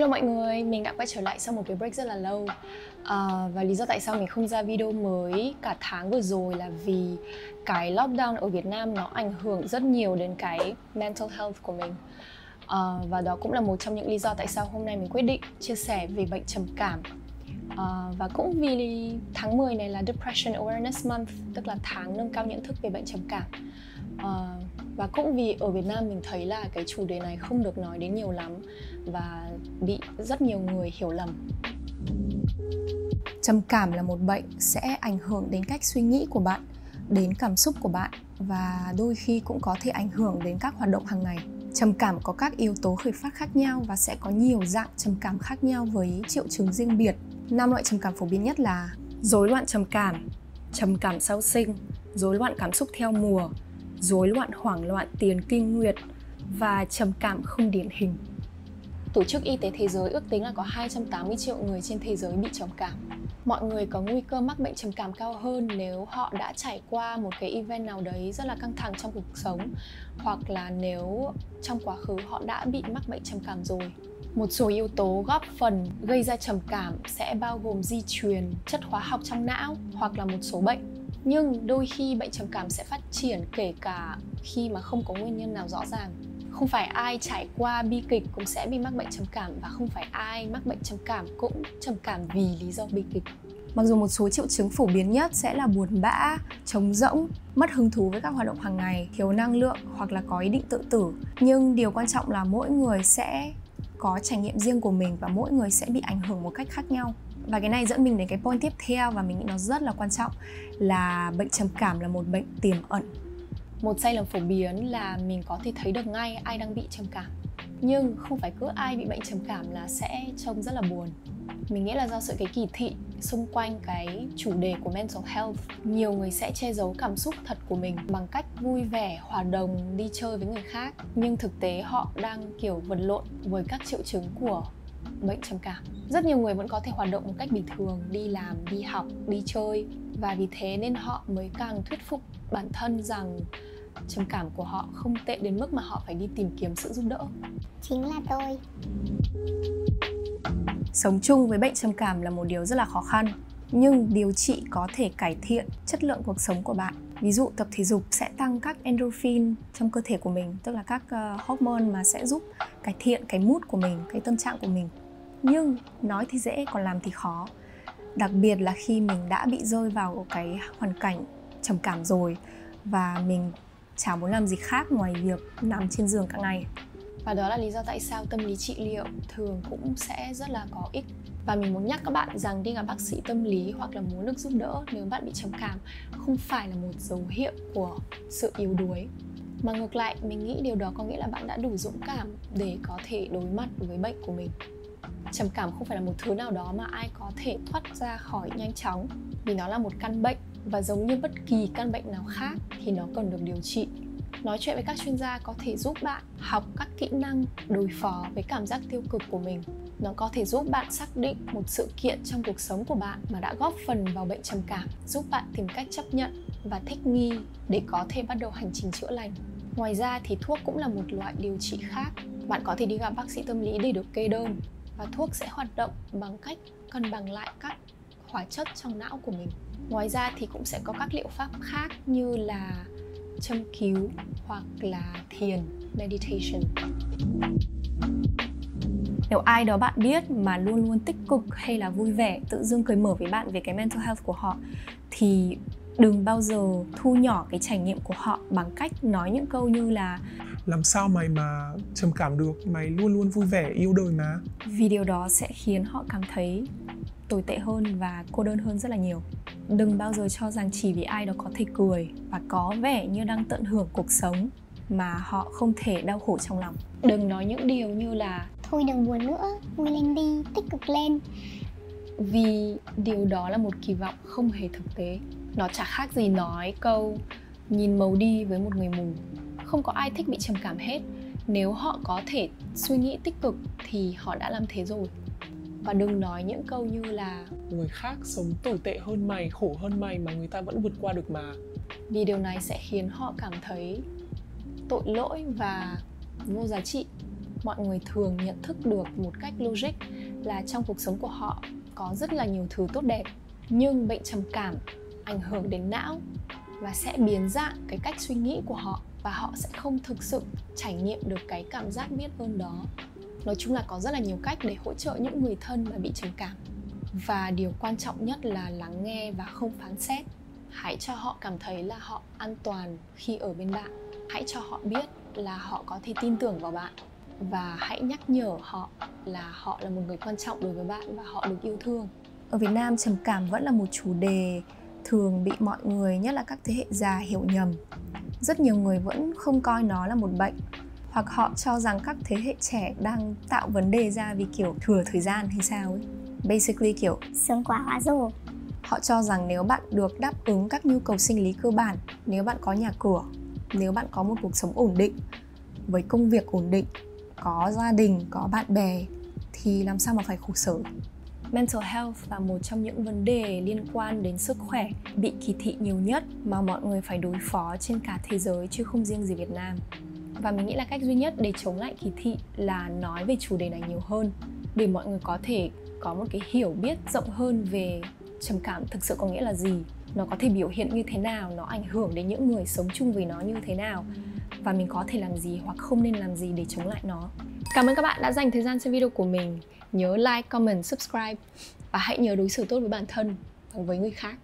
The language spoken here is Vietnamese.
Hello mọi người, mình đã quay trở lại sau một cái break rất là lâu. Và lý do tại sao mình không ra video mới cả tháng vừa rồi là vì cái lockdown ở Việt Nam nó ảnh hưởng rất nhiều đến cái mental health của mình. Và đó cũng là một trong những lý do tại sao hôm nay mình quyết định chia sẻ về bệnh trầm cảm. Và cũng vì tháng 10 này là Depression Awareness Month, tức là tháng nâng cao nhận thức về bệnh trầm cảm. Và cũng vì ở Việt Nam mình thấy là cái chủ đề này không được nói đến nhiều lắm và bị rất nhiều người hiểu lầm. Trầm cảm là một bệnh sẽ ảnh hưởng đến cách suy nghĩ của bạn, đến cảm xúc của bạn và đôi khi cũng có thể ảnh hưởng đến các hoạt động hàng ngày. Trầm cảm có các yếu tố khởi phát khác nhau và sẽ có nhiều dạng trầm cảm khác nhau với triệu chứng riêng biệt. 5 loại trầm cảm phổ biến nhất là rối loạn trầm cảm sau sinh, rối loạn cảm xúc theo mùa, rối loạn hoảng loạn tiền kinh nguyệt và trầm cảm không điển hình. Tổ chức Y tế Thế giới ước tính là có 280 triệu người trên thế giới bị trầm cảm. Mọi người có nguy cơ mắc bệnh trầm cảm cao hơn nếu họ đã trải qua một cái event nào đấy rất là căng thẳng trong cuộc sống, hoặc là nếu trong quá khứ họ đã bị mắc bệnh trầm cảm rồi. Một số yếu tố góp phần gây ra trầm cảm sẽ bao gồm di truyền, chất hóa học trong não hoặc là một số bệnh. Nhưng đôi khi bệnh trầm cảm sẽ phát triển kể cả khi mà không có nguyên nhân nào rõ ràng. Không phải ai trải qua bi kịch cũng sẽ bị mắc bệnh trầm cảm và không phải ai mắc bệnh trầm cảm cũng trầm cảm vì lý do bi kịch. Mặc dù một số triệu chứng phổ biến nhất sẽ là buồn bã, trống rỗng, mất hứng thú với các hoạt động hàng ngày, thiếu năng lượng hoặc là có ý định tự tử, nhưng điều quan trọng là mỗi người sẽ có trải nghiệm riêng của mình và mỗi người sẽ bị ảnh hưởng một cách khác nhau. Và cái này dẫn mình đến cái point tiếp theo và mình nghĩ nó rất là quan trọng là bệnh trầm cảm là một bệnh tiềm ẩn. Một sai lầm phổ biến là mình có thể thấy được ngay ai đang bị trầm cảm. Nhưng không phải cứ ai bị bệnh trầm cảm là sẽ trông rất là buồn. Mình nghĩ là do sự cái kỳ thị xung quanh cái chủ đề của mental health. Nhiều người sẽ che giấu cảm xúc thật của mình bằng cách vui vẻ, hòa đồng, đi chơi với người khác. Nhưng thực tế họ đang kiểu vật lộn với các triệu chứng của bệnh trầm cảm. Rất nhiều người vẫn có thể hoạt động một cách bình thường, đi làm, đi học, đi chơi. Và vì thế nên họ mới càng thuyết phục bản thân rằng trầm cảm của họ không tệ đến mức mà họ phải đi tìm kiếm sự giúp đỡ. Chính là tôi. Sống chung với bệnh trầm cảm là một điều rất là khó khăn, nhưng điều trị có thể cải thiện chất lượng cuộc sống của bạn. Ví dụ tập thể dục sẽ tăng các endorphin trong cơ thể của mình, tức là các hormone mà sẽ giúp cải thiện cái mood của mình, cái tâm trạng của mình. Nhưng nói thì dễ còn làm thì khó. Đặc biệt là khi mình đã bị rơi vào cái hoàn cảnh trầm cảm rồi và mình chả muốn làm gì khác ngoài việc nằm trên giường cả ngày. Và đó là lý do tại sao tâm lý trị liệu thường cũng sẽ rất là có ích. Và mình muốn nhắc các bạn rằng đi gặp bác sĩ tâm lý hoặc là muốn được giúp đỡ nếu bạn bị trầm cảm không phải là một dấu hiệu của sự yếu đuối. Mà ngược lại, mình nghĩ điều đó có nghĩa là bạn đã đủ dũng cảm để có thể đối mặt với bệnh của mình. Trầm cảm không phải là một thứ nào đó mà ai có thể thoát ra khỏi nhanh chóng, vì nó là một căn bệnh và giống như bất kỳ căn bệnh nào khác thì nó cần được điều trị. Nói chuyện với các chuyên gia có thể giúp bạn học các kỹ năng đối phó với cảm giác tiêu cực của mình. Nó có thể giúp bạn xác định một sự kiện trong cuộc sống của bạn mà đã góp phần vào bệnh trầm cảm, giúp bạn tìm cách chấp nhận và thích nghi để có thể bắt đầu hành trình chữa lành. Ngoài ra thì thuốc cũng là một loại điều trị khác. Bạn có thể đi gặp bác sĩ tâm lý để được kê đơn và thuốc sẽ hoạt động bằng cách cân bằng lại các hóa chất trong não của mình. Ngoài ra thì cũng sẽ có các liệu pháp khác như là châm cứu hoặc là thiền, meditation. Nếu ai đó bạn biết mà luôn luôn tích cực hay là vui vẻ, tự dưng cởi mở với bạn về cái mental health của họ thì đừng bao giờ thu nhỏ cái trải nghiệm của họ bằng cách nói những câu như là làm sao mày mà trầm cảm được, mày luôn luôn vui vẻ, yêu đời mà. Vì điều đó sẽ khiến họ cảm thấy tồi tệ hơn và cô đơn hơn rất là nhiều. Đừng bao giờ cho rằng chỉ vì ai đó có thể cười và có vẻ như đang tận hưởng cuộc sống mà họ không thể đau khổ trong lòng. Đừng nói những điều như là Thôi đừng buồn nữa, vui lên đi, tích cực lên. Vì điều đó là một kỳ vọng không hề thực tế. Nó chả khác gì nói câu nhìn màu đi với một người mù. Không có ai thích bị trầm cảm hết. Nếu họ có thể suy nghĩ tích cực thì họ đã làm thế rồi. Và đừng nói những câu như là người khác sống tồi tệ hơn mày, khổ hơn mày mà người ta vẫn vượt qua được mà. Vì điều này sẽ khiến họ cảm thấy tội lỗi và vô giá trị. mọi người thường nhận thức được một cách logic là trong cuộc sống của họ có rất là nhiều thứ tốt đẹp, nhưng bệnh trầm cảm ảnh hưởng đến não và sẽ biến dạng cái cách suy nghĩ của họ, và họ sẽ không thực sự trải nghiệm được cái cảm giác biết ơn đó. Nói chung là có rất là nhiều cách để hỗ trợ những người thân mà bị trầm cảm. Và điều quan trọng nhất là lắng nghe và không phán xét. Hãy cho họ cảm thấy là họ an toàn khi ở bên bạn. Hãy cho họ biết là họ có thể tin tưởng vào bạn. Và hãy nhắc nhở họ là họ là một người quan trọng đối với bạn và họ được yêu thương. Ở Việt Nam, trầm cảm vẫn là một chủ đề thường bị mọi người, nhất là các thế hệ già, hiểu nhầm. Rất nhiều người vẫn không coi nó là một bệnh, hoặc họ cho rằng các thế hệ trẻ đang tạo vấn đề ra vì kiểu thừa thời gian hay sao ấy. Basically kiểu Sớm quá hóa rồ. họ cho rằng nếu bạn được đáp ứng các nhu cầu sinh lý cơ bản, nếu bạn có nhà cửa, nếu bạn có một cuộc sống ổn định, với công việc ổn định, có gia đình, có bạn bè, thì làm sao mà phải khổ sở. Mental health là một trong những vấn đề liên quan đến sức khỏe bị kỳ thị nhiều nhất mà mọi người phải đối phó trên cả thế giới, chứ không riêng gì Việt Nam. Và mình nghĩ là cách duy nhất để chống lại kỳ thị là nói về chủ đề này nhiều hơn, để mọi người có thể có một cái hiểu biết rộng hơn về trầm cảm thực sự có nghĩa là gì, nó có thể biểu hiện như thế nào, nó ảnh hưởng đến những người sống chung với nó như thế nào, và mình có thể làm gì hoặc không nên làm gì để chống lại nó. Cảm ơn các bạn đã dành thời gian xem video của mình. Nhớ like, comment, subscribe và hãy nhớ đối xử tốt với bản thân và với người khác.